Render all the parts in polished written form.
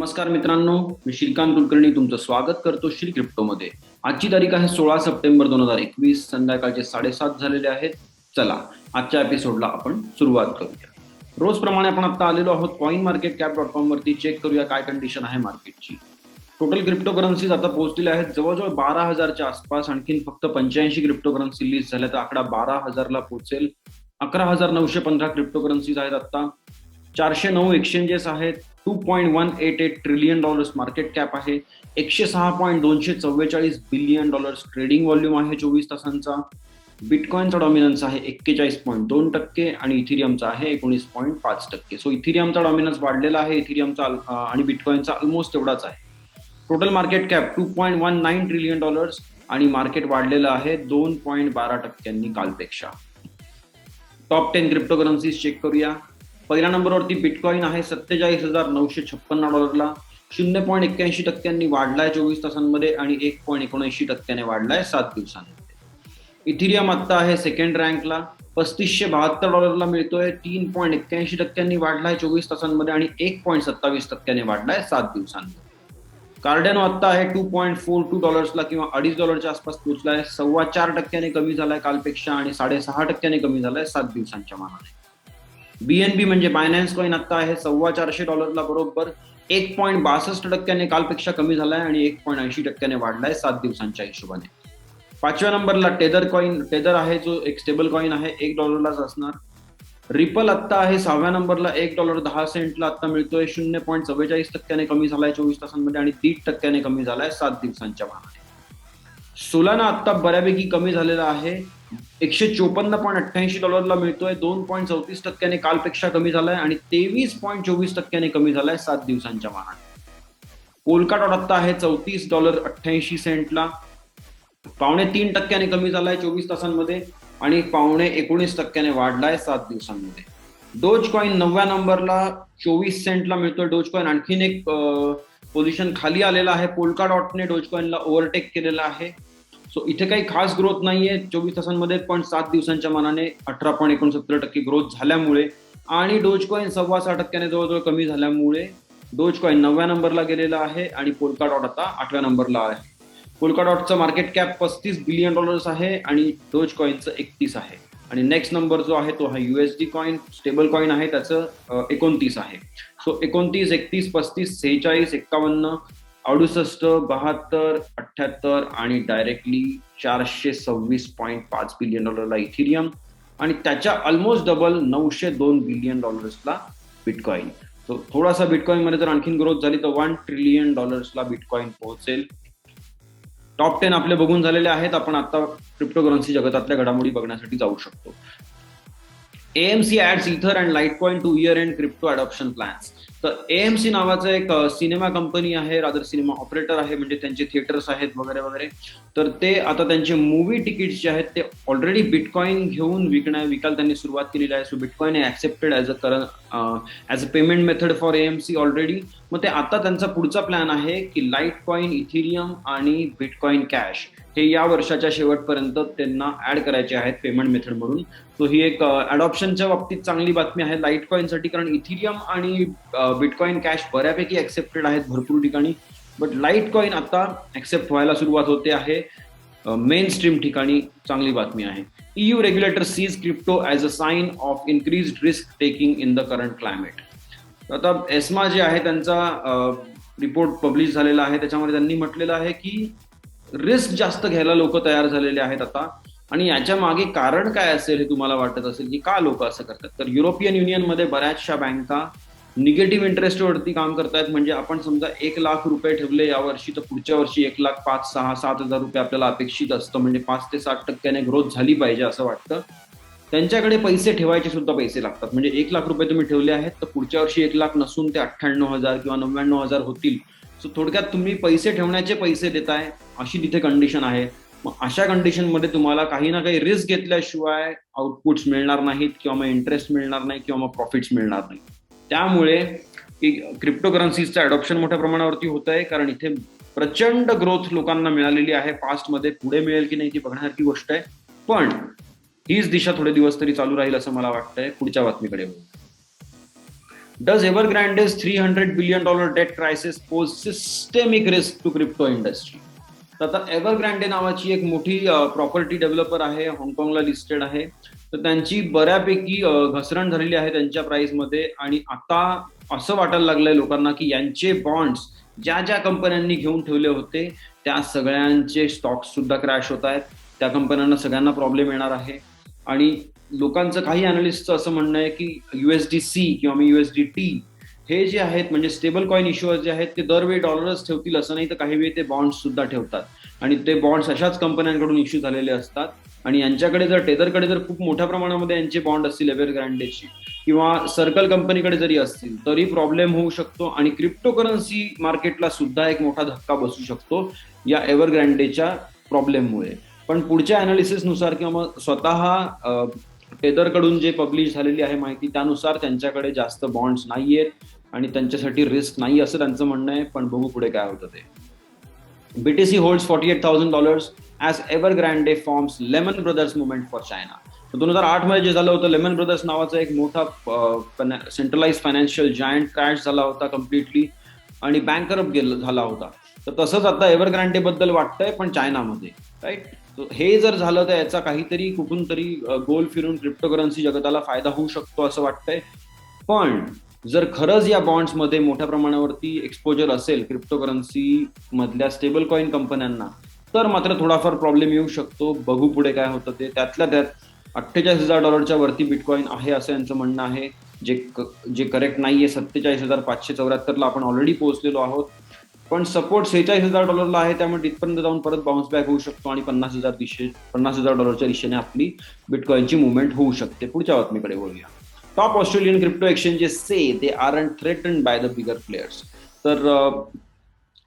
नमस्कार मित्रांनो, मी श्रीकांत कुलकर्णी तुमचं स्वागत करतो श्री क्रिप्टोमध्ये. आजची तारीख आहे 16 सप्टेंबर 2021. संध्याकाळचे 7:30 झालेले आहेत. चला आजच्या एपिसोडला आपण सुरुवात करूया. रोजप्रमाणे आपण आता आलेलो आहोत coinmarketcap.com वरती. चेक करूया काय कंडिशन आहे मार्केटची. टोटल क्रिप्टोकरन्सीज आता पोहोचलेल्या आहेत जवळजवळ 12,000च्या आसपास. आणखीन फक्त 85 क्रिप्टोकरन्सी लिस्ट झाल्या तर आकडा 12,000ला पोहोचेल. 11,915 क्रिप्टोकरन्सीज आहेत आता. 409 एक्सचेंजेस आहेत. $2.188 ट्रिलियन मार्केट कॅप आहे. 106.244 बिलियन ट्रेडिंग व्हॉल्यूम आहे 24 तासांचा. बिटकॉइनचा डॉमिनन्स आहे 41.2% आणि इथिरियमचा आहे 19.5%. सो इथिरियमचा डॉमिनन्स वाढलेला आहे. इथिरियमचा आणि बिटकॉइनचा ऑलमोस्ट तेवढाच आहे. टोटल मार्केट कॅप $2.19 ट्रिलियन आणि मार्केट वाढलेलं आहे 2.12% कालपेक्षा. टॉप 10 क्रिप्टोकरन्सीज चेक करूया. पहिल्या नंबरवरती बिटकॉइन आहे $47,956. 0.81% वाढलाय 24 तासांमध्ये आणि 1.79% वाढलाय 7 दिवसांमध्ये. इथिरियम आता आहे सेकंड रँकला. $3,572 मिळतोय. 3.81% वाढलाय 24 तासांमध्ये आणि 1.27% वाढलाय 7 दिवसांमध्ये. कार्डेनो आता आहे $2.42 किंवा $2.50 आसपास पोहोचलाय. 4.25% कमी झालाय कालपेक्षा आणि 6.5% कमी झालाय 7 दिवसांच्या मानाने. BNB म्हणजे बायनान्स कॉइन आता आहे $450 बरोबर. 1.62% कालपेक्षा कमी झालाय आणि 1.80% वाढलाय 7 दिवसांच्या हिशोबाने. 5व्या नंबरला टेदर आहे जो एक स्टेबल कॉइन आहे. $1 असणार. रिपल आता आहे 6व्या नंबरला $1.10 आता मिळतोय. 0.44% कमी झालाय 24 तासांमध्ये आणि 1.5% कमी झालाय 7 दिवसांच्या मानाने. सोलाना आता बऱ्यापैकी कमी झालेला आहे. $154.88 मिळतोय. 2.34% कालपेक्षा कमी झालाय आणि 23.24% कमी झालाय 7 दिवसांच्या मानाने. पोलकाडॉट आता आहे $34.88. 3.5% कमी झालाय 24 तासांमध्ये आणि 19% वाढलाय 7 दिवसांमध्ये. डोज कॉइन 9व्या नंबरला 24 सेंटला मिळतोय. डोज कॉइन आणखीन एक पोझिशन खाली आलेला आहे. पोलकाडॉटने डोज कॉइनला ओव्हरटेक केलेला आहे. सो इथे काही खास ग्रोथ नाहीये 24 तासांमध्ये, पण 7 दिवसांच्या मानाने 18.69% ग्रोथ झाल्यामुळे आणि डोज कॉइन 6.25% जवळजवळ कमी झाल्यामुळे डोज कॉइन 9व्या नंबरला गेलेला आहे आणि पोलकाडॉट आता 8व्या नंबरला आहे. पोलकाडॉटचं मार्केट कॅप $35 बिलियन आहे आणि डोज कॉइनचं 31 आहे. आणि नेक्स्ट नंबर जो आहे तो हा USD कॉइन स्टेबल कॉइन आहे, त्याचं 29 आहे. सो 29, 31, 35, 46, 51, 68, 72, 78 आणि डायरेक्टली $426.5 बिलियन इथिरियम आणि त्याच्या almost double $902 billion bitcoin. So थोडासा बिटकॉइन मध्ये जर आणखीन ग्रोथ झाली तर $1 ट्रिलियन बिटकॉइन पोहोचेल. टॉप 10 आपले बघून झालेले आहेत. आपण आता क्रिप्टोकरन्सी जगतातल्या घडामोडी बघण्यासाठी जाऊ शकतो. AMC adds ether and litecoin to year end crypto adoption plans. तर AMC नावाचं एक सिनेमा कंपनी आहे, रादर सिनेमा ऑपरेटर आहे, म्हणजे त्यांचे थिएटर्स आहेत वगैरे वगैरे. तर ते आता त्यांचे मूवी तिकीट्स जे आहेत ते ऑलरेडी बिटकॉइन घेऊन विकायला त्यांनी सुरुवात केलेली आहे. सो बिटकॉइन आहे accepted as a payment method for AMC already. मग ते आता त्यांचा पुढचा प्लॅन आहे की लाईटकॉइन, इथिरियम आणि बिटकॉइन कॅश हे या वर्षाच्या शेवटपर्यंत त्यांना ऍड करायचे आहेत पेमेंट मेथड म्हणून. सो ही एक अडॉप्शनच्या बाबतीत चांगली बातमी आहे लाईटकॉइनसाठी, कारण इथिरियम आणि बिटकॉइन कॅश बऱ्यापैकी ऍक्सेप्टेड आहेत भरपूर ठिकाणी, बट लाईटकॉइन आता ऍक्सेप्ट व्हायला सुरुवात होते आहे मेन स्ट्रीम ठिकाणी. चांगली बातमी आहे. EU regulator sees crypto as a sign of increased risk taking in the current climate. आता ESMA जे आहे त्यांचा रिपोर्ट पब्लिश झालेला आहे. त्याच्यामध्ये त्यांनी म्हटलेलं आहे की रिस्क जास्त घ्यायला लोक तयार झालेले आहेत आता. आणि याच्या मागे कारण काय असेल हे तुम्हाला वाटत असेल की का लोक असं करतात. तर युरोपियन युनियनमध्ये बऱ्याचशा बँका निगेटिव्ह इंटरेस्टवरती काम करतायत. म्हणजे आपण समजा $1,00,000 ठेवले यावर्षी तर पुढच्या वर्षी 1,05,000, 6,000, 7,000 आपल्याला अपेक्षित असतं. म्हणजे 5 ते 7% ग्रोथ झाली पाहिजे असं वाटतं. त्यांच्याकडे पैसे ठेवायचे सुद्धा पैसे लागतात. म्हणजे $1,00,000 तुम्ही ठेवले आहेत तर पुढच्या वर्षी 1,00,000 नसून ते 98,000 किंवा 99,000 होतील. सो थोडक्यात तुम्ही पैसे ठेवण्याचे पैसे देताय अशी तिथे कंडिशन आहे. मग अशा कंडिशनमध्ये तुम्हाला काही ना काही रिस्क घेतल्याशिवाय आउटपुट्स मिळणार नाहीत किंवा मग इंटरेस्ट मिळणार नाही किंवा मग प्रॉफिट्स मिळणार नाही. त्यामुळे क्रिप्टोकरन्सीजचं अडॉप्शन मोठ्या प्रमाणावरती होत आहे, कारण इथे प्रचंड ग्रोथ लोकांना मिळालेली आहे पास्टमध्ये. पुढे मिळेल की नाही ती बघण्यासारखी गोष्ट आहे, पण हीच दिशा थोडे दिवस तरी चालू राहील असं मला वाटतंय. पुढच्या बातमीकडे Does Evergrande's $300 billion debt crisis pose systemic risk to crypto industry? तर आता एव्हरग्रँडे नावाची एक मोठी प्रॉपर्टी डेव्हलपर आहे, हाँगकाँगला लिस्टेड आहे. तर त्यांची बऱ्यापैकी घसरण झालेली आहे त्यांच्या प्राइसमध्ये आणि आता असं वाटायला लागलंय लोकांना की यांचे बॉन्ड्स ज्या ज्या कंपन्यांनी घेऊन ठेवले होते त्या सगळ्यांचे स्टॉक्स सुद्धा क्रॅश होत आहेत. त्या कंपन्यांना सगळ्यांना प्रॉब्लेम येणार आहे आणि लोकांचं काही अनालिस्टचं असं म्हणणं आहे की USDC किंवा USDT हे जे आहेत म्हणजे स्टेबल कॉइन इश्युअर्स जे आहेत ते दरवेळी डॉलरच ठेवतील असं नाही, तर काही वेळी ते बॉन्ड्स सुद्धा ठेवतात आणि ते बॉन्ड्स अशाच कंपन्यांकडून इश्यू झालेले असतात आणि यांच्याकडे जर टेदरकडे जर खूप मोठ्या प्रमाणामध्ये यांचे बॉन्ड असतील एव्हरग्रँडेचे किंवा सर्कल कंपनीकडे जरी असतील तरी प्रॉब्लेम होऊ शकतो आणि क्रिप्टोकरन्सी मार्केटला सुद्धा एक मोठा धक्का बसू शकतो या एव्हरग्रँडेच्या प्रॉब्लेममुळे. पण पुढच्या अनालिसिसनुसार किंवा मग स्वतः टेदरकडून जे पब्लिश झालेली आहे माहिती त्यानुसार त्यांच्याकडे जास्त बॉन्ड्स नाहीयेत आणि त्यांच्यासाठी रिस्क नाही असं त्यांचं म्हणणं आहे. पण बघू पुढे काय होतं ते. BTC holds $48,000 as Evergrande forms Lehman Brothers movement for China. 2008 मध्ये जे झालं होतं लेमन ब्रदर्स नावाचा एक मोठा सेंट्रलाइज फायनान्शियल जायंट क्रॅश झाला होता कम्प्लिटली आणि बँकरप्ट झाला होता. तर तसंच आता एव्हरग्रँडे बद्दल वाटतंय पण चायनामध्ये, राईट. हे जर झालं तर याचा काहीतरी कुठून तरी गोल फिरून क्रिप्टोकरन्सी जगताला फायदा होऊ शकतो असं वाटतंय. पण जर खरंच या बॉन्ड्समध्ये मोठ्या प्रमाणावरती एक्सपोजर असेल क्रिप्टोकरन्सी मधल्या स्टेबल कॉइन कंपन्यांना तर मात्र थोडाफार प्रॉब्लेम येऊ शकतो. बघू पुढे काय होतं ते. त्यातल्या त्यात $48,000 वरती बिटकॉइन आहे असं यांचं म्हणणं आहे, जे करेक्ट नाहीये. 47,574 आपण ऑलरेडी पोहोचलेलो आहोत. पण सपोर्ट $46,000 आहे त्यामुळे तिथपर्यंत जाऊन परत बाउन्स बॅक होऊ शकतो आणि $50,000 दिशेने आपली बिटकॉइनची मुवमेंट होऊ शकते. पुढच्या बातमीकडे वळूया. Top Australian crypto exchanges say they aren't threatened by the bigger players. तर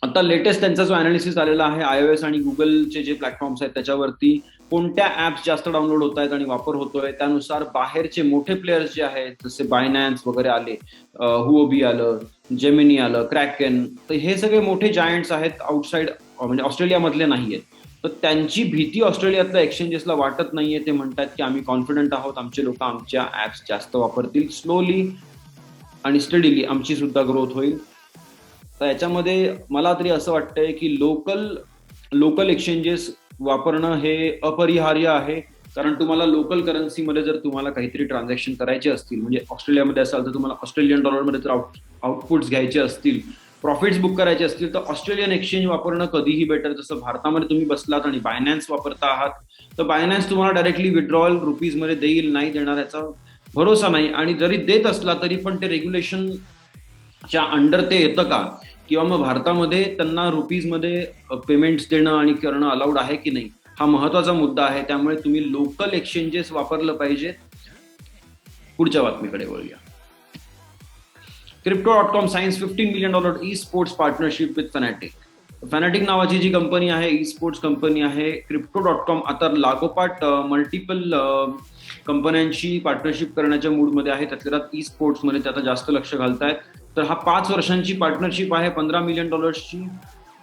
आता लेटेस्ट त्यांचा जो अनालिसिस आलेला आहे iOS आणि गुगलचे जे प्लॅटफॉर्म्स आहेत त्याच्यावरती कोणत्या ऍप्स जास्त डाउनलोड होत आहेत आणि वापर होतोय त्यानुसार बाहेरचे मोठे प्लेयर्स जे आहेत जसे बायनान्स वगैरे आले, हुओबी आलं, जेमिनी आलं, क्रॅकेन, तर हे सगळे मोठे जायंट्स आहेत आउटसाइड म्हणजे ऑस्ट्रेलियामधले नाहीयेत. तर त्यांची भीती ऑस्ट्रेलियातल्या एक्सचेंजेसला वाटत नाहीये. ते म्हणतात की आम्ही कॉन्फिडंट आहोत, आमचे लोक आमच्या ऍप्स जास्त वापरतील, स्लोली आणि स्टडीली आमची सुद्धा ग्रोथ होईल. तर याच्यामध्ये मला तरी असं वाटतंय की लोकल एक्सचेंजेस वापरणं हे अपरिहार्य आहे. कारण तुम्हाला लोकल करन्सीमध्ये जर तुम्हाला काहीतरी ट्रान्झॅक्शन करायचे असतील म्हणजे ऑस्ट्रेलियामध्ये असाल तर तुम्हाला ऑस्ट्रेलियन डॉलरमध्ये जर आउटपुट्स घ्यायचे असतील, प्रॉफिट्स बुक करायचे असतील तर ऑस्ट्रेलियन एक्सचेंज वापरणं कधीही बेटर. जसं भारतामध्ये तुम्ही बसलात आणि बायनान्स वापरता आहात तर बायनान्स तुम्हाला डायरेक्टली विड्रॉल रुपीजमध्ये देईल नाही देणार याचा भरोसा नाही आणि जरी देत असला तरी पण ते रेग्युलेशनच्या अंडर ते येतं का किंवा मग भारतामध्ये त्यांना रुपीजमध्ये पेमेंट्स देणं आणि करणं अलाउड आहे की नाही हा महत्वाचा मुद्दा आहे. त्यामुळे तुम्ही लोकल एक्सचेंजेस वापरलं पाहिजे. पुढच्या बातमीकडे वळूया. Crypto.com signs $15 million esports partnership with Fnatic. Fnatic नावाची जी कंपनी आहे ई स्पोर्ट्स कंपनी आहे. Crypto.com आता लागोपाठ मल्टिपल कंपन्यांशी पार्टनरशिप करण्याच्या मूडमध्ये आहे. त्यातल्या ई स्पोर्ट्समध्ये ते आता जास्त लक्ष घालतायत. तर हा 5 वर्षांची पार्टनरशिप आहे $15 million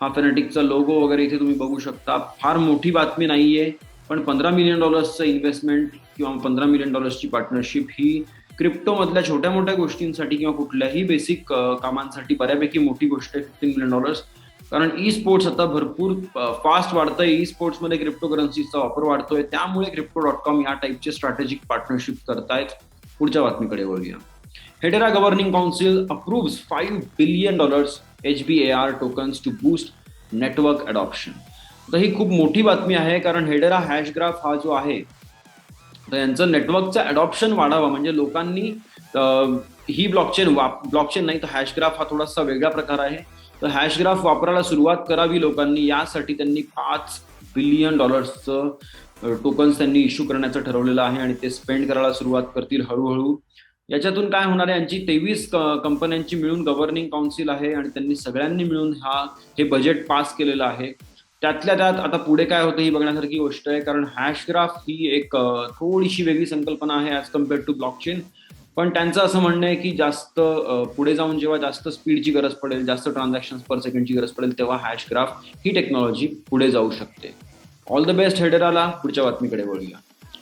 हा फॅनाटिकचा लोगो वगैरे इथे तुम्ही बघू शकता. फार मोठी बातमी नाहीये पण $15 million इन्व्हेस्टमेंट किंवा $15 million पार्टनरशिप ही क्रिप्टोमधल्या छोट्या मोठ्या गोष्टींसाठी किंवा कुठल्याही बेसिक कामांसाठी बऱ्यापैकी मोठी गोष्ट आहे. $15 million कारण ई स्पोर्ट्स आता भरपूर फास्ट वाढतंय. ई स्पोर्ट्समध्ये क्रिप्टोकरन्सीचा वापर वाढतोय त्यामुळे Crypto.com या टाईपचे स्ट्रॅटेजिक पार्टनरशिप करतायत. पुढच्या बातमीकडे वळूया. Hedera Governing Council approves $5 billion HBAR tokens to boost network adoption. तर ही खूप मोठी बातमी आहे कारण हेडेरा हॅशग्राफ हा जो आहे तर यांचं नेटवर्कचं अडॉप्शन वाढावं म्हणजे लोकांनी ही ब्लॉकचेन नाही तर हॅशग्राफ हा थोडासा वेगळा प्रकार आहे. तर हॅशग्राफ वापरायला सुरुवात करावी लोकांनी यासाठी त्यांनी $5 billion टोकन्स त्यांनी इश्यू करण्याचं ठरवलेलं आहे आणि ते स्पेंड करायला सुरुवात करतील हळूहळू. याच्यातून काय होणार आहे, यांची 23 कंपन्यांची मिळून गव्हर्निंग काउन्सिल आहे आणि त्यांनी सगळ्यांनी मिळून हे बजेट पास केलेलं आहे. त्यातल्या त्यात आता पुढे काय होतं ही बघण्यासारखी गोष्ट आहे कारण हॅशग्राफ ही एक थोडीशी वेगळी संकल्पना आहे ॲज कम्पेअर्ड टू ब्लॉकचेन. पण त्यांचं असं म्हणणं आहे की जास्त पुढे जाऊन जेव्हा जास्त स्पीडची गरज पडेल, जास्त ट्रान्झॅक्शन्स पर सेकंडची गरज पडेल तेव्हा हॅशग्राफ ही टेक्नॉलॉजी पुढे जाऊ शकते. ऑल द बेस्ट हेडेराला. पुढच्या बातमीकडे वळूया.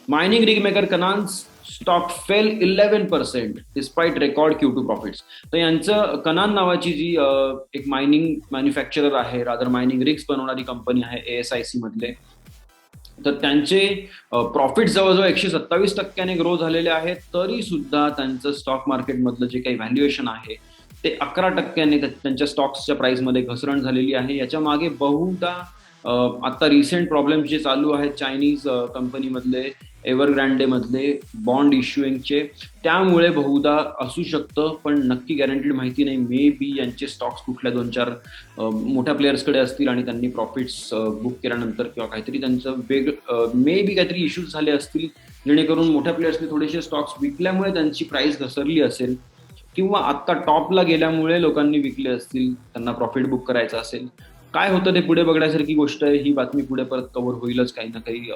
Mining rig maker Canaan's stock fell 11% despite record Q2 profits. तर यांचं कनान नावाची जी एक मायनिंग मॅन्युफॅक्चरर आहे, रादर मायनिंग रिग्स बनवणारी कंपनी आहे ASIC मधले, तर त्यांचे प्रॉफिट जवळजवळ 127% ग्रो झालेले आहेत. तरी सुद्धा त्यांचं स्टॉक मार्केटमधलं जे काही व्हॅल्युएशन आहे ते 11% त्यांच्या स्टॉक्सच्या प्राइसमध्ये घसरण झालेली आहे. याच्या मागे बहुधा आता रिसेंट प्रॉब्लेम जे चालू आहेत चायनीज कंपनीमधले, एव्हरग्रँडे मधले बॉन्ड इश्युइंगचे, त्यामुळे बहुधा असू शकतं, पण नक्की गॅरंटीड माहिती नाही. मे बी यांचे स्टॉक्स कुठल्या 2-4 मोठ्या प्लेयर्सकडे असतील आणि त्यांनी प्रॉफिट्स बुक केल्यानंतर किंवा काहीतरी त्यांचं मे बी काहीतरी इश्यूज झाले असतील, जेणेकरून मोठ्या प्लेयर्सने थोडेसे स्टॉक्स विकल्यामुळे त्यांची प्राइस घसरली असेल, किंवा आत्ता टॉपला गेल्यामुळे लोकांनी विकले असतील, त्यांना प्रॉफिट बुक करायचं असेल. काय होतं ते पुढे बघण्यासारखी गोष्ट आहे. ही बातमी पुढे परत कव्हर होईलच काही ना काही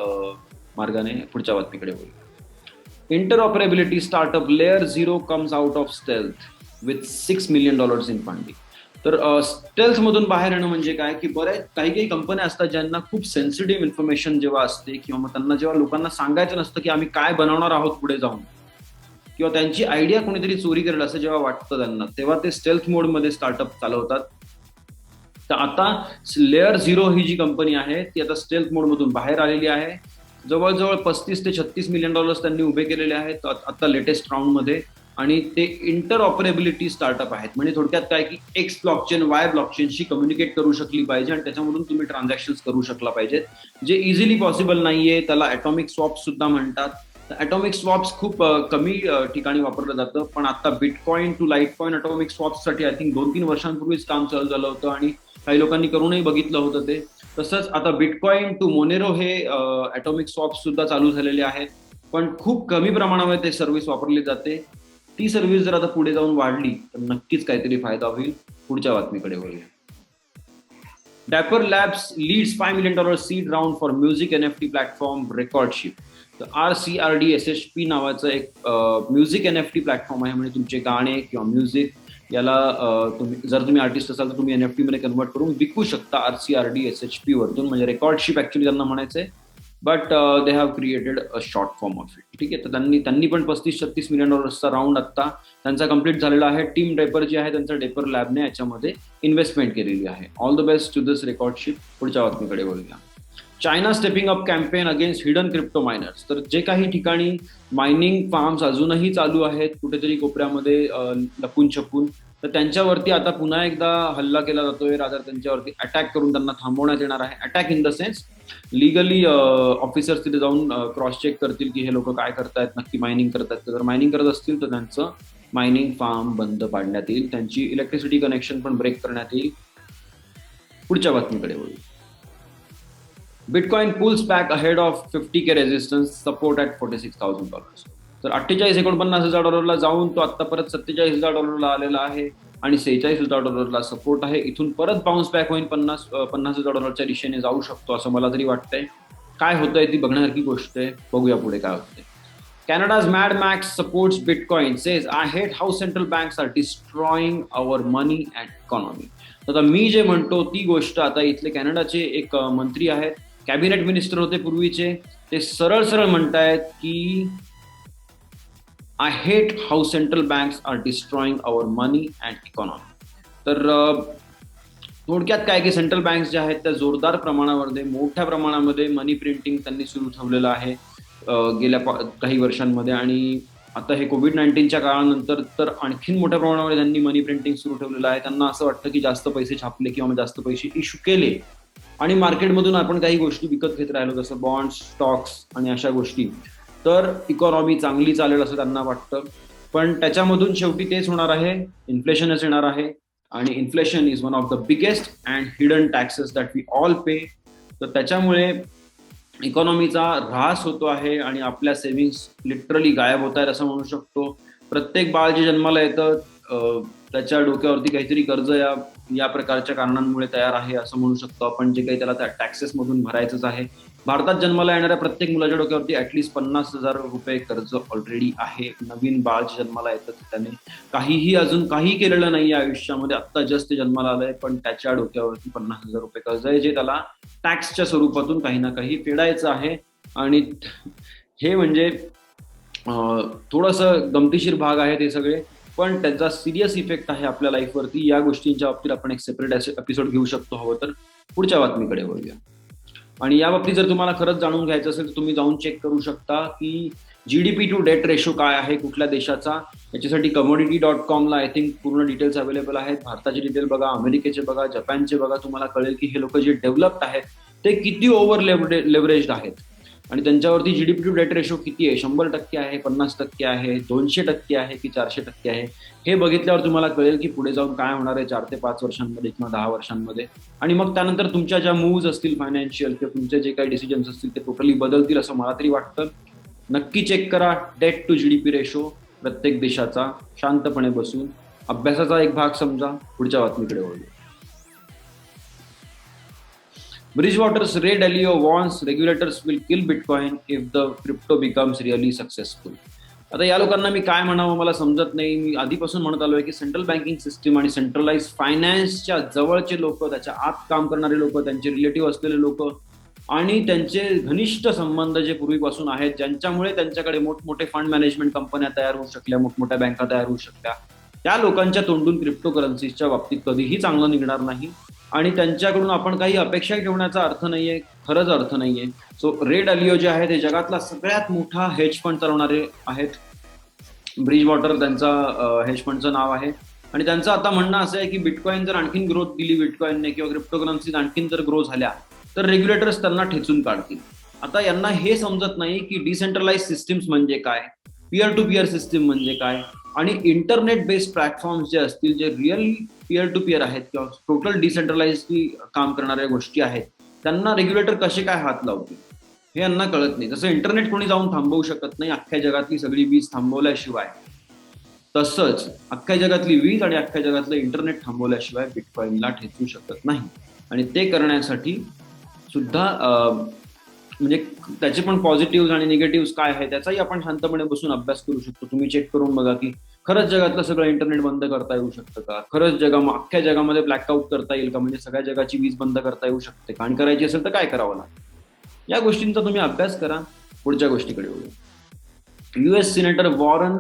मार्गाने, पुढच्या बातमीकडे होईल. Interoperability startup layer 0 comes out of stealth with $6 million in funding. तर स्टेल्थ मधून बाहेर येणं म्हणजे काय, की बऱ्याच काही कंपन्या असतात ज्यांना खूप सेन्सिटिव्ह इन्फॉर्मेशन जेव्हा असते, किंवा मग त्यांना जेव्हा लोकांना सांगायचं नसतं की आम्ही काय बनवणार आहोत पुढे जाऊन, किंवा त्यांची आयडिया कोणीतरी चोरी करेल असं जेव्हा वाटतं त्यांना, तेव्हा ते स्टेल्थ मोडमध्ये स्टार्टअप चालवतात. तर आता लेअर 0 ही जी कंपनी आहे ती आता स्टेल्थ मोडमधून बाहेर आलेली आहे. जवळजवळ $35 ते $36 million त्यांनी उभे केलेले आहेत आता लेटेस्ट राऊंडमध्ये, आणि ते इंटरऑपरेबिलिटी स्टार्टअप आहेत. म्हणजे थोडक्यात काय, की एक्स ब्लॉकचेन वाय ब्लॉकचेनशी कम्युनिकेट करू शकली पाहिजे आणि त्याच्यामधून तुम्ही ट्रान्झॅक्शन करू शकला पाहिजे, जे इझिली पॉसिबल नाहीये. त्याला ॲटॉमिक स्वॉप्स सुद्धा म्हणतात. ॲटॉमिक स्वॉप्स खूप कमी ठिकाणी वापरलं जातं, पण आता बिटकॉइन टू लाईटकॉइन ॲटॉमिक स्वॉप्ससाठी आय थिंक 2-3 वर्षांपूर्वीच काम चालू झालं होतं आणि काही लोकांनी करूनही बघितलं होतं ते. तसंच आता बिटकॉइन टू मोनेरो हे ॲटॉमिक स्वॉप्स सुद्धा चालू झालेले आहेत, पण खूप कमी प्रमाणामध्ये ते सर्व्हिस वापरली जाते. ती सर्व्हिस जर आता पुढे जाऊन वाढली तर नक्कीच काहीतरी फायदा होईल. पुढच्या बातमीकडे वळूया. Dapper Labs leads $5 million seed round for music NFT platform Recordship. तर RCRDSHP नावाचं एक म्युझिक NFT प्लॅटफॉर्म आहे. म्हणजे तुमचे गाणे किंवा म्युझिक याला जर तुम्ही आर्टिस्ट असाल तर तुम्ही NFT मध्ये कन्वर्ट करून विकू शकता RCRDSHP वरतून. म्हणजे रेकॉर्डशिप ऍक्च्युली त्यांना म्हणायचंय, but they have created a short form of it. ठीक आहे, तर त्यांनी पण $35-36 million राऊंड आता त्यांचा कम्प्लीट झालेला आहे. टीम डेपर जी आहे त्यांचा डेपर लॅबने याच्यामध्ये इन्व्हेस्टमेंट केलेली आहे. ऑल द बेस्ट टू दिस रेकॉर्डशिप. पुढच्या बातमीकडे बोलूया. China stepping up campaign against hidden crypto minors. तर जे काही ठिकाणी मायनिंग फार्म्स अजूनही चालू आहेत कुठेतरी कोपऱ्यामध्ये लपून छपून, तर त्यांच्यावरती आता पुन्हा एकदा हल्ला केला जातोय. रादर त्यांच्यावरती अटॅक करून त्यांना थांबवण्यात येणार आहे. Attack in the sense legally officers तिथे जाऊन क्रॉस चेक करतील की हे लोक काय करतायत, नक्की मायनिंग करतात. जर मायनिंग करत असतील तर त्यांचं मायनिंग फार्म बंद पाडण्यात येईल, त्यांची इलेक्ट्रिसिटी कनेक्शन पण ब्रेक करण्यात येईल. पुढच्या बातमीकडे बोलू. Bitcoin pulls back ahead of 50K resistance, support at $46,000. तर $48,49,000 जाऊन तो आता परत $47,000 आलेला आहे आणि $46,000 सपोर्ट आहे. इथून परत बाउन्स बॅक होईल, $50,000 दिशेने जाऊ शकतो असं मला तरी वाटतंय. काय होतंय ती बघण्यासारखी गोष्ट आहे. बघूया पुढे काय होतंय. Canada's Mad Max supports Bitcoin, says I hate how central banks are destroying our money and economy. आता मी जे म्हणतो ती गोष्ट आता इथले कॅनडाचे एक मंत्री आहेत, कॅबिनेट मिनिस्टर होते पूर्वीचे, ते सरळ सरळ म्हणतायत की I hate how central banks are destroying our money and economy. तर थोडक्यात काय की सेंट्रल बँक्स ज्या आहेत त्या जोरदार प्रमाणामध्ये मोठ्या प्रमाणामध्ये मनी प्रिंटिंग त्यांनी सुरू ठेवलेलं आहे गेल्या काही वर्षांमध्ये, आणि आता हे कोविड-19च्या काळानंतर तर आणखीन मोठ्या प्रमाणामध्ये त्यांनी मनी प्रिंटिंग सुरू ठेवलेलं आहे. त्यांना असं वाटतं की जास्त पैसे छापले किंवा जास्त पैसे इश्यू केले आणि मार्केटमधून आपण काही गोष्टी विकत घेत राहिलो जसं बॉन्ड्स, स्टॉक्स आणि अशा गोष्टी, तर इकॉनॉमी चांगली चालेल असं त्यांना वाटतं. पण त्याच्यामधून शेवटी तेच होणार आहे, इन्फ्लेशनच येणार आहे, आणि inflation is one of the biggest and hidden taxes that we all pay. तर त्याच्यामुळे इकॉनॉमीचा ऱ्हास होतो आहे आणि आपल्या सेव्हिंग्स लिटरली गायब होत आहेत असं म्हणू शकतो. प्रत्येक बाळ जे जन्माला येतं त्याच्या डोक्यावरती काहीतरी कर्ज या प्रकारच्या कारणांमुळे तयार आहे असं म्हणू शकतो आपण, जे काही त्याला त्या टॅक्सेसमधून भरायचंच आहे. भारतात जन्माला येणाऱ्या प्रत्येक मुलाच्या डोक्यावरती ॲटलिस्ट $50,000 कर्ज ऑलरेडी आहे. नवीन बाळ जे जन्माला येतं त्याने अजून काही केलेलं नाही आयुष्यामध्ये, आत्ता जस्ट जन्माला आलंय, पण त्याच्या डोक्यावरती $50,000 कर्ज आहे, जे त्याला टॅक्सच्या स्वरूपातून काही ना काही फेडायचं आहे. आणि हे म्हणजे थोडंसं गमतीशीर भाग आहे ते सगळे, पण त्याचा सिरियस इफेक्ट आहे आपल्या लाईफवरती. या गोष्टींच्या बाबतीत आपण एक सेपरेट एपिसोड घेऊ शकतो हवं तर. पुढच्या बातमीकडे वळूया. आणि या बाबतीत जर तुम्हाला खरंच जाणून घ्यायचं असेल तर तुम्ही जाऊन चेक करू शकता की GDP टू डेट रेशो काय आहे कुठल्या देशाचा. याच्यासाठी commodity.com आय थिंक पूर्ण डिटेल्स अवेलेबल आहेत. भारताचे डिटेल बघा, अमेरिकेचे बघा, जपानचे बघा. तुम्हाला कळेल की हे लोक जे डेव्हलप्ड आहेत ते किती ओव्हर लेव्हरेज्ड आहेत आणि त्यांच्यावरती GDP टू डेट रेशो किती आहे. 100% आहे, 50% आहे, 200% आहे की 400% आहे. हे बघितल्यावर तुम्हाला कळेल की पुढे जाऊन काय होणार आहे 4 ते 5 वर्षांमध्ये किंवा 10 वर्षांमध्ये. आणि मग त्यानंतर तुमच्या ज्या मूव्ज असतील फायनान्शियल किंवा तुमचे जे काही डिसिजन्स असतील ते टोटली बदलतील असं मला तरी वाटतं. नक्की चेक करा डेट टू GDP रेशो प्रत्येक देशाचा, शांतपणे बसून अभ्यासाचा एक भाग समजा. पुढच्या बातमीकडे वळूया. Bridgewater's Ray Dalio warns regulators will kill Bitcoin if the crypto becomes really successful. आता या लोकांना मी काय म्हणावं मला समजत नाही. मी आधीपासून म्हणत आलोय की सेंट्रल बँकिंग सिस्टीम आणि सेंट्रलाइज फायनान्सच्या जवळचे लोक, त्याच्या आत काम करणारे लोक, त्यांचे रिलेटिव्ह असलेले लोक आणि त्यांचे घनिष्ठ संबंध जे पूर्वीपासून आहेत, ज्यांच्यामुळे त्यांच्याकडे मोठमोठे फंड मॅनेजमेंट कंपन्या तयार होऊ शकल्या, मोठमोठ्या बँका तयार होऊ शकल्या, त्या लोकांच्या तोंडून क्रिप्टो करन्सीच्या बाबतीत कधीही चांगलं निघणार नाही. आणि त्यांच्याकडून आपण काही अपेक्षाही ठेवण्याचा अर्थ नाहीये, खरंच अर्थ नाहीये. सो रे डालिओ जे आहे ते जगातला सगळ्यात मोठा हेज फंड चालवणारे आहेत. ब्रिजवॉटर त्यांचा हेज फंडचं नाव आहे. आणि त्यांचं आता म्हणणं असं आहे की बिटकॉइन जर आणखीन ग्रोथ दिली बिटकॉइनने किंवा क्रिप्टोकरन्सीज आणखीन जर ग्रो झाल्या तर रेग्युलेटर्स त्यांना ठेचून काढतील. आता यांना हे समजत नाही की डिसेंट्रलाइज सिस्टीम्स म्हणजे काय, पीअर टू पीअर सिस्टीम म्हणजे काय, आणि इंटरनेट बेस्ड प्लॅटफॉर्म्स जे असतील, जे रिअली पीअर टू पीअर आहेत किंवा टोटल डिसेंट्रलाइज काम करणाऱ्या गोष्टी आहेत, त्यांना रेग्युलेटर कसे काय हात लावतील हे यांना कळत नाही. जसं इंटरनेट कोणी जाऊन थांबवू शकत नाही अख्ख्या जगातली सगळी वीज थांबवल्याशिवाय, तसंच अख्ख्या जगातली वीज आणि अख्ख्या जगातलं इंटरनेट थांबवल्याशिवाय बिटकॉइनला ठेचू शकत नाही. आणि ते करण्यासाठी सुद्धा म्हणजे त्याचे पण पॉझिटिव्ह आणि निगेटिव्ह काय आहे त्याचाही आपण शांतपणे बसून अभ्यास करू शकतो. तुम्ही चेक करून बघा की खरंच जगातलं सगळं इंटरनेट बंद करता येऊ शकतं का, खरंच अख्ख्या जगामध्ये ब्लॅकआउट करता येईल का, म्हणजे सगळ्या जगाची वीज बंद करता येऊ शकते का, आणि करायची असेल तर काय करावं लागेल. या गोष्टींचा तुम्ही अभ्यास करा. पुढच्या गोष्टीकडे वळू. US senator Warren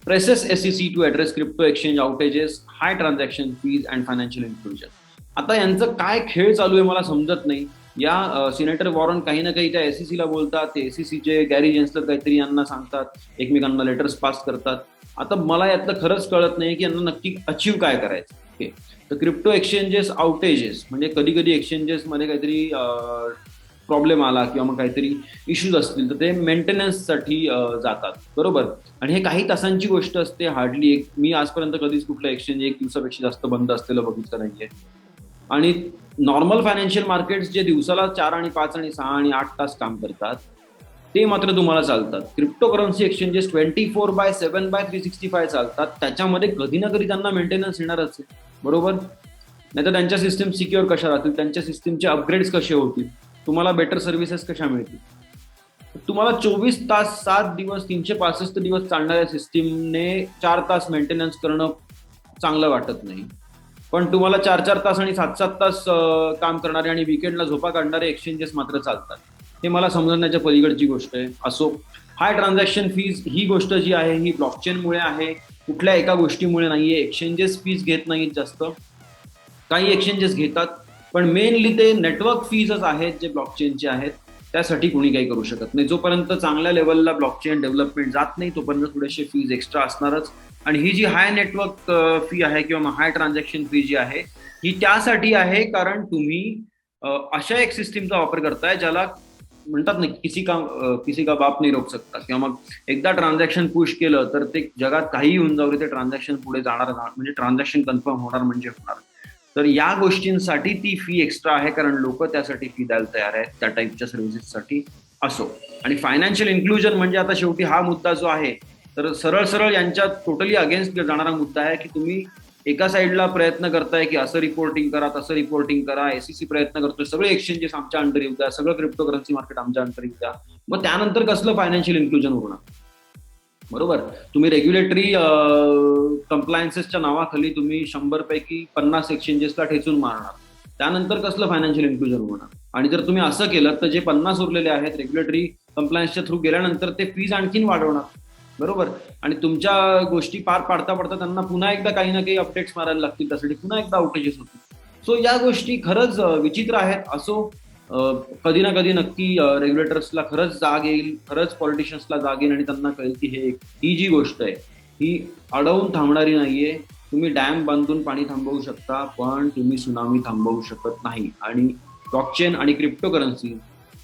presses SEC to address crypto exchange outages, high transaction fees and financial inclusion. आता यांचं काय खेळ चालू आहे मला समजत नाही. या सिनेटर वॉरन काही ना काही त्या SEC ला बोलतात, ते SECचे गॅरी जेन्सलर काहीतरी यांना सांगतात, एकमेकांना लेटर्स पास करतात. आता मला यातलं खरंच कळत नाही की यांना नक्की अचीव्ह काय करायचं. ओके, तर क्रिप्टो एक्सचेंजेस आउटेजेस म्हणजे कधी कधी एक्सचेंजेसमध्ये काहीतरी प्रॉब्लेम आला किंवा मग काहीतरी इश्यूज असतील तर ते मेंटेनन्ससाठी जातात, बरोबर. आणि हे काही तासांची गोष्ट असते, हार्डली मी आजपर्यंत कधीच कुठलं एक्सचेंज 1 दिवसापेक्षा जास्त बंद असलेलं बघितलं नाहीये. आणि नॉर्मल फायनान्शियल मार्केट्स जे दिवसाला 4 आणि 5 आणि 6 आणि 8 तास काम करतात ते मात्र तुम्हाला चालतात. क्रिप्टो करन्सी एक्सचेंजेस 24/7/365 चालतात. त्याच्यामध्ये कधी ना कधी त्यांना मेंटेनन्स येणारच आहे, बरोबर. नाहीतर त्यांच्या सिस्टीम सिक्युअर कशा राहतील, त्यांच्या सिस्टीमचे अपग्रेड्स कसे होतील, तुम्हाला बेटर सर्व्हिसेस कशा मिळतील. तुम्हाला 24 तास 7 दिवस 365 दिवस चालणाऱ्या सिस्टीमने 4 तास मेंटेनन्स करणं चांगलं वाटत नाही. पण तुम्हाला 4 तास आणि 7 तास काम करणारे आणि विकेंडला झोपा काढणारे एक्सचेंजेस मात्र चालतात. हे मला समजण्याच्या पलीकडची गोष्ट आहे. असो, हाय ट्रान्झॅक्शन फीज ही गोष्ट जी आहे ही ब्लॉकचेनमुळे आहे, कुठल्या एका गोष्टीमुळे नाहीये. एक्सचेंजेस फीज घेत नाहीत जास्त, काही एक्सचेंजेस घेतात, पण मेनली ते नेटवर्क फीजच आहेत जे ब्लॉकचेनचे आहेत. त्यासाठी कोणी काही करू शकत नाही. जोपर्यंत चांगल्या लेवलला ब्लॉकचेन डेव्हलपमेंट जात नाही तोपर्यंत थोडेसे फीज एक्स्ट्रा असणारच. आणि ही जी हाय नेटवर्क फी आहे किंवा हाय ट्रान्झॅक्शन फी जी आहे ही त्यासाठी आहे कारण तुम्ही अशा एक सिस्टीमचा वापर करताय ज्याला म्हणतात ना किसी का बाप नाही रोक सकता, किंवा मग एकदा ट्रान्झॅक्शन पुश केलं तर ते जगात काहीही होऊन जाऊ दे, ते ट्रान्झॅक्शन पुढे जाणार, म्हणजे ट्रान्झॅक्शन कन्फर्म होणार म्हणजे होणार. तर या गोष्टींसाठी ती फी एक्स्ट्रा आहे कारण लोक त्यासाठी फी द्यायला तयार आहेत त्या टाईपच्या सर्व्हिसेससाठी. असो, आणि फायनान्शियल इन्क्लुजन म्हणजे आता शेवटी हा मुद्दा जो आहे तर सरळ सरळ यांच्या टोटली अगेन्स्ट जाणारा मुद्दा आहे की तुम्ही एका साईडला प्रयत्न करताय की असं रिपोर्टिंग करा, तसं रिपोर्टिंग करा, SEC प्रयत्न करतोय सगळे एक्सचेंजेस आमच्या अंडर येऊ द्या, सगळं क्रिप्टो करन्सी मार्केट आमच्या अंडर येऊ द्या, मग त्यानंतर कसलं फायनान्शियल इन्क्लुजन होणार, बरोबर. तुम्ही रेग्युलेटरी कंप्लायन्सेसच्या नावाखाली तुम्ही 100 पैकी 50 एक्सचेंजेसला ठेचून मारणार, त्यानंतर कसलं फायनान्शियल इन्क्लुजन होणार. आणि जर तुम्ही असं केलं तर जे 50 उरलेले आहेत रेग्युलेटरी कंप्लायन्सच्या थ्रू गेल्यानंतर ते फीज आणखीन वाढवणार, बरोबर. आणि तुमच्या गोष्टी पार पाडता पाडता त्यांना पुन्हा एकदा काही ना काही अपडेट्स मारायला लागतील, त्यासाठी पुन्हा एकदा आउटेजेस होतील. सो या गोष्टी खरंच विचित्र आहेत. असो, कधी ना कधी नक्की रेग्युलेटर्सला खरंच जाग येईल, खरंच पॉलिटिशियन्सला जाग येईल आणि त्यांना कळेल की ही जी गोष्ट आहे ही अडवून थांबणारी नाहीये. तुम्ही डॅम बांधून पाणी थांबवू शकता, पण तुम्ही सुनामी थांबवू शकत नाही. आणि ब्लॉकचेन आणि क्रिप्टोकरन्सी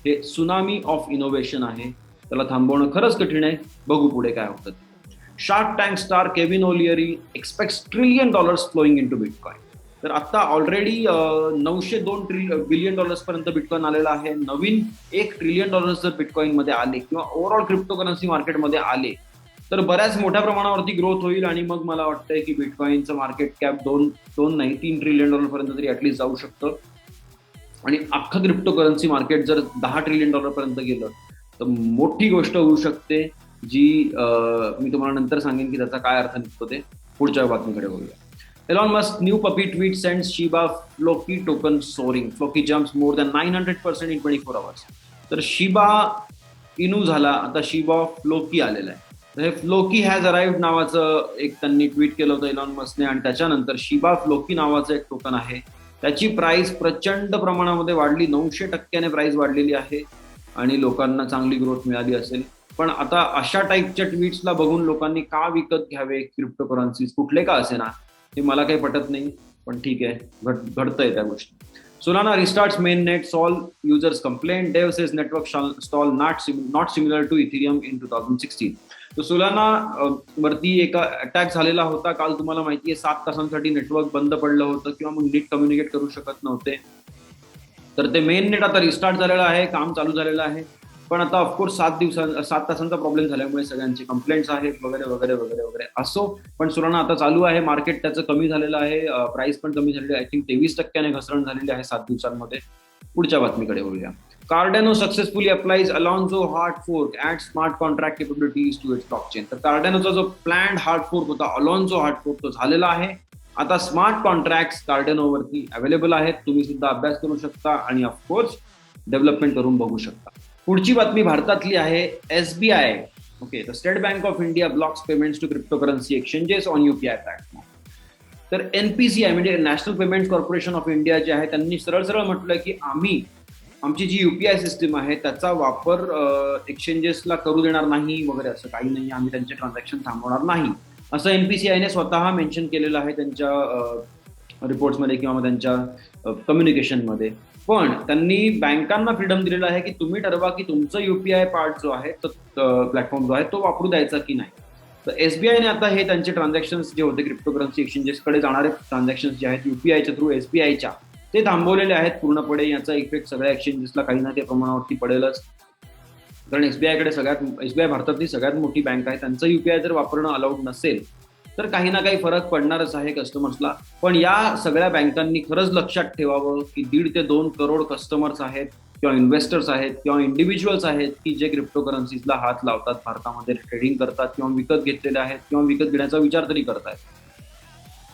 हे सुनामी ऑफ इनोव्हेशन आहे, त्याला थांबवणं खरंच कठीण आहे. बघू पुढे काय होतं. Shark Tank star Kevin O'Leary expects $1 trillion flowing into bitcoin. तर आता ऑलरेडी 902 बिलियन पर्यंत बिटकॉइन आलेला आहे. नवीन $1 ट्रिलियन जर बिटकॉइन मध्ये आले किंवा ओव्हरऑल क्रिप्टोकरन्सी मार्केटमध्ये आले तर बऱ्याच मोठ्या प्रमाणावरती ग्रोथ होईल. आणि मग मला वाटतंय की बिटकॉइनचं मार्केट कॅप 3 ट्रिलियन पर्यंत तरी ऍटलीस्ट जाऊ शकतं. आणि अख्खं क्रिप्टोकरन्सी मार्केट जर $10 ट्रिलियन पर्यंत गेलं तर मोठी गोष्ट होऊ शकते, जी मी तुम्हाला नंतर सांगेन की त्याचा काय अर्थ निघतो ते. पुढच्या बातमीकडे बघूया. Elon Musk new puppy tweet sends Shiba Floki token soaring. Floki jumps more than 900% in 24 hours. तर शिबा इनू झाला, आता शिबा फ्लोकी आलेला आहे. तर हे फ्लोकी हॅज अराइव्ड नावाचं एक त्यांनी ट्विट केलं होतं इलॉन मस्कने. आणि त्याच्यानंतर शिबा फ्लोकी नावाचं एक टोकन आहे, त्याची प्राइस प्रचंड प्रमाणामध्ये वाढली, 900% प्राइस वाढलेली आहे आणि लोकांना चांगली ग्रोथ मिळाली असेल. पण आता अशा टाईपच्या ट्विट्सला बघून लोकांनी का विकत घ्यावे क्रिप्टोकरन्सीज, कुठले का असे ना, हे मला काही पटत नाही. पण ठीक आहे, घडतंय त्या गोष्टी. Solana restarts main net, solve users complaint, dev says network stall not similar to Ethereum in 2016. तर सोलाना वरती एका अटॅक झालेला होता काल, तुम्हाला माहिती आहे. 7 तासांसाठी नेटवर्क बंद पडलं होतं किंवा मग नीट कम्युनिकेट करू शकत नव्हते. तर ते मेन नेट आता रिस्टार्ट झालेलं आहे, काम चालू झालेलं आहे. पण आता ऑफकोर्स 7 तासांचा प्रॉब्लेम झाल्यामुळे सगळ्यांचे कंप्लेंट्स आहेत वगैरे वगैरे वगैरे वगैरे. असो, पण सोलाना आता चालू आहे, मार्केट त्याचं कमी झालेलं आहे, प्राइस पण कमी झालेली आहे. आय थिंक 23% घसरण झालेली आहे 7 दिवसांमध्ये. पुढच्या बातमीकडे बोलूया. Cardano successfully applies Alonzo hard fork add smart contract capabilities to its blockchain. तर कार्डेनोचा जो प्लॅन्ड हार्ड फोर्क होता, अलोन्झो हार्ड फोर्क, तो झालेला आहे. आता स्मार्ट कॉन्ट्रॅक्ट कार्डेनोवरती अवेलेबल आहेत, तुम्ही सुद्धा अभ्यास करू शकता आणि ऑफकोर्स डेव्हलपमेंट करून बघू शकता. पुढची बातमी भारतातली आहे. SBI, ओके, तर state bank of India blocks payments to cryptocurrency exchanges on UPI platform. तर NPCI म्हणजे national payments corporation of India जे आहे, त्यांनी सरळ सरळ म्हटलं की आमची जी UPI सिस्टीम आहे त्याचा वापर एक्सचेंजेसला करू देणार नाही वगैरे, असं काही नाही, आम्ही त्यांचे ट्रान्झॅक्शन थांबवणार नाही, असं NPCIने स्वतः मेन्शन केलेलं आहे त्यांच्या रिपोर्ट्समध्ये किंवा त्यांच्या कम्युनिकेशनमध्ये. पण त्यांनी बँकांना फ्रीडम दिलेलं आहे की तुम्ही ठरवा की तुमचं UPI पार्ट जो आहे, प्लॅटफॉर्म जो आहे तो वापरू द्यायचा की नाही. तर SBIने आता हे त्यांचे ट्रान्झॅक्शन्स जे होते क्रिप्टोकरन्सी एक्सचेंजेसकडे जाणारे ट्रान्झॅक्शन्स जे आहेत UPIच्या थ्रू SBIच्या, ते थांबवलेले आहेत पूर्णपणे. याचा इफेक्ट सगळ्या एक्सचेंजेसला काही ना काही प्रमाणावरती पडेलच. कारण SBI भारतातली सगळ्यात मोठी बँक आहे, त्यांचं UPI जर वापरणं अलाउड नसेल तर काही ना काही फरक पडणारच आहे कस्टमर्सला. पण या सगळ्या बँकांनी खरंच लक्षात ठेवावं की 1.5 ते 2 करोड कस्टमर्स आहेत किंवा इन्व्हेस्टर्स आहेत किंवा इंडिव्हिज्युअल्स आहेत की जे क्रिप्टोकरन्सीजला हात लावतात, भारतामध्ये ट्रेडिंग करतात किंवा विकत घेतलेले आहेत किंवा विकत घेण्याचा विचार तरी करतायत.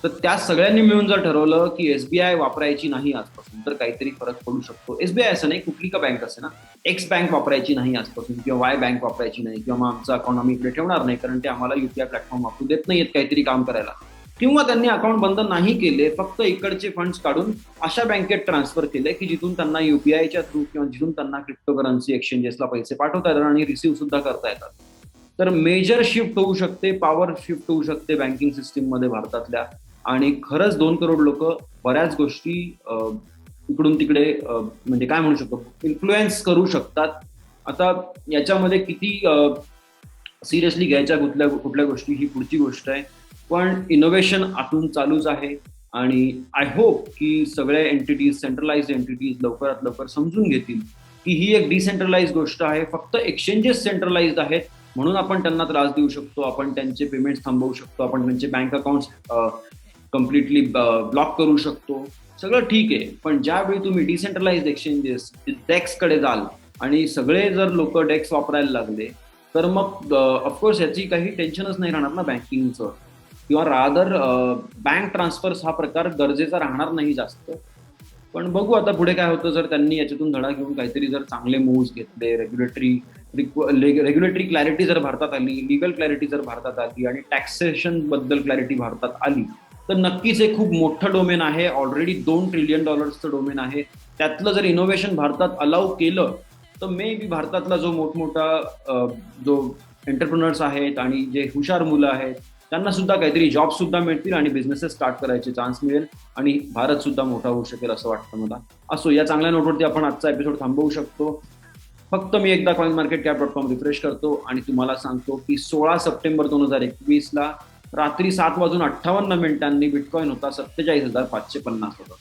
तर त्या सगळ्यांनी मिळून जर ठरवलं की SBI वापरायची नाही आजपासून, तर काहीतरी फरक पडू शकतो. SBI असं नाही, कुठली का बँक असे ना, X बँक वापरायची नाही आजपासून किंवा Y बँक वापरायची नाही किंवा मग आमचं अकाउंट आम्ही इकडे ठेवणार नाही कारण ते आम्हाला UPI प्लॅटफॉर्म वापरू देत नाहीत काहीतरी काम करायला, किंवा त्यांनी अकाउंट बंद नाही केले, फक्त इकडचे फंड्स काढून अशा बँकेत ट्रान्सफर केले की जिथून त्यांना UPIच्या थ्रू किंवा जिथून त्यांना क्रिप्टोकरन्सी एक्सचेंजेसला पैसे पाठवता येतात आणि रिसिव्ह सुद्धा करता येतात. तर मेजर शिफ्ट होऊ शकते, पॉवर शिफ्ट होऊ शकते बँकिंग सिस्टीममध्ये भारतातल्या. आणि खरंच 2 करोड लोक बऱ्याच गोष्टी इकडून तिकडे म्हणजे काय म्हणू शकतो, इन्फ्लुएन्स करू शकतात. आता याच्यामध्ये किती सिरियसली घ्यायच्या कुठल्या गोष्टी ही पुढची गोष्ट आहे. पण इनोव्हेशन आतून चालूच आहे आणि आय होप की सगळ्या एंटिटीज, सेंट्रलाइज्ड एंटिटीज लवकरात लवकर समजून घेतील की ही एक डिसेंट्रलाइज गोष्ट आहे. फक्त एक्सचेंजेस सेंट्रलाइज्ड आहेत म्हणून आपण त्यांना त्रास देऊ शकतो, आपण त्यांचे पेमेंट्स थांबवू शकतो, आपण त्यांचे बँक अकाउंट्स कम्प्लिटली ब्लॉक करू शकतो, सगळं ठीक आहे. पण ज्यावेळी तुम्ही डिसेंट्रलाइज्ड एक्सचेंजेस डेक्सकडे जाल आणि सगळे जर लोक डेक्स वापरायला लागले तर मग ऑफकोर्स याची काही टेन्शनच नाही राहणार ना बँकिंगचं, किंवा रादर बँक ट्रान्सफर्स हा प्रकार गरजेचा राहणार नाही जास्त. पण बघू आता पुढे काय होतं. जर त्यांनी याच्यातून धडा घेऊन काहीतरी जर चांगले मूव्स घेतले, रेग्युलेटरी रेग्युलेटरी क्लॅरिटी जर भारतात आली, लिगल क्लॅरिटी जर भारतात आली आणि टॅक्सेशन बद्दल क्लॅरिटी भारतात आली, तर नक्कीच हे खूप मोठं डोमेन आहे. ऑलरेडी $2 ट्रिलियन डोमेन आहे. त्यातलं जर इनोव्हेशन भारतात अलाउ केलं तर मे बी भारतातला जो मोठमोठा जो एंटरप्रिनर्स आहेत आणि जे हुशार मुलं आहेत त्यांना सुद्धा काहीतरी जॉब सुद्धा मिळतील आणि बिझनेसेस स्टार्ट करायचे चान्स मिळेल आणि भारत सुद्धा मोठा होऊ शकेल असं वाटतं मला. असो, या चांगल्या नोटवरती आपण आजचा एपिसोड थांबवू शकतो. फक्त मी एकदा coinmarketcap.com रिफ्रेश करतो आणि तुम्हाला सांगतो की 16 सप्टेंबर 2021ला रात्री 7:58 बिटकॉइन होता 47,550 होता.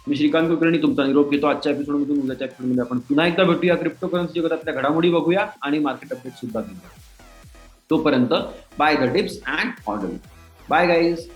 मी श्रीकांत कुलकर्णी तुमचा निरोप घेतो आजच्या एपिसोडमधून. उद्याच्या एपिसोडमध्ये आपण पुन्हा एकदा भेटूया. क्रिप्टोकरन्सी जगतातल्या घडामोडी बघूया आणि मार्केट अपडेट सुद्धा घेऊया. तोपर्यंत bye the tips and order. Bye guys.